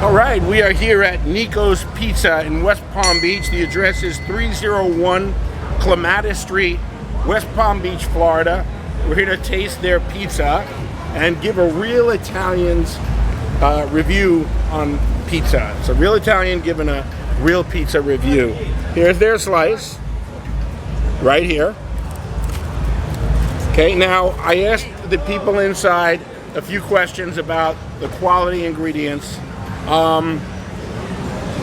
All right, we are here at Nico's Pizza in West Palm Beach. The address is 301 Clematis Street, West Palm Beach, Florida. We're here to taste their pizza and give a real Italian's review on pizza. It's a real Italian giving a real pizza review. Here's their slice, right here. Okay, now I asked the people inside a few questions about the quality ingredients.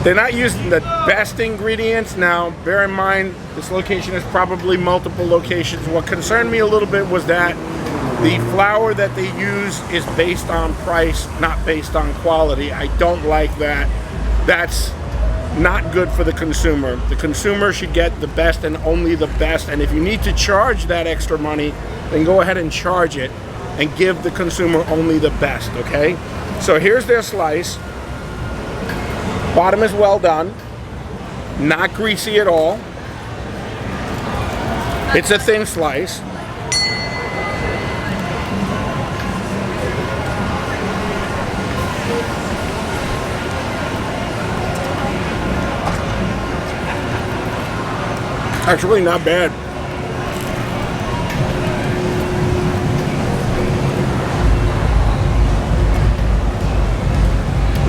They're not using the best ingredients. Now, bear in mind, this location is probably multiple locations. What concerned me a little bit was that the flour that they use is based on price, not based on quality. I don't like that. That's not good for the consumer. The consumer should get the best and only the best. And if you need to charge that extra money, then go ahead and charge it and give the consumer only the best, okay? So here's their slice. Bottom is well done, not greasy at all. It's a thin slice. Actually, not bad.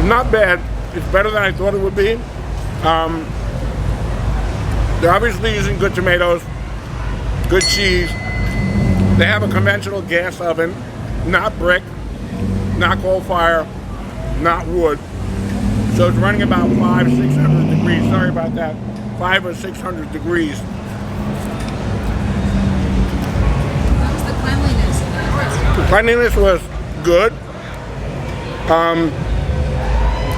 Not bad. It's better than I thought it would be. They're obviously using good tomatoes, good cheese. They have a conventional gas oven, not brick, not coal fire, not wood. So it's running about 500-600 degrees. Sorry about that. 500 or 600 degrees. How was the cleanliness? The cleanliness was good.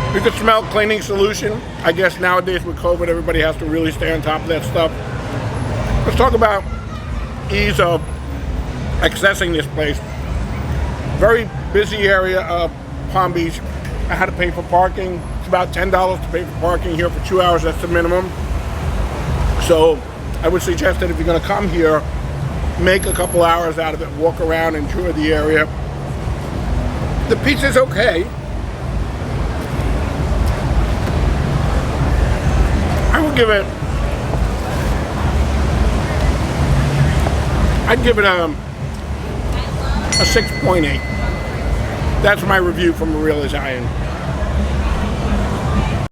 You could smell cleaning solution. I guess nowadays with COVID, everybody has to really stay on top of that stuff. Let's talk about ease of accessing this place. Very busy area of Palm Beach. I had to pay for parking. It's about $10 to pay for parking here for 2 hours. That's the minimum. So I would suggest that if you're going to come here, make a couple hours out of it, walk around, enjoy the area. The pizza's okay. I'd give it a 6.8. That's my review from a real Italian.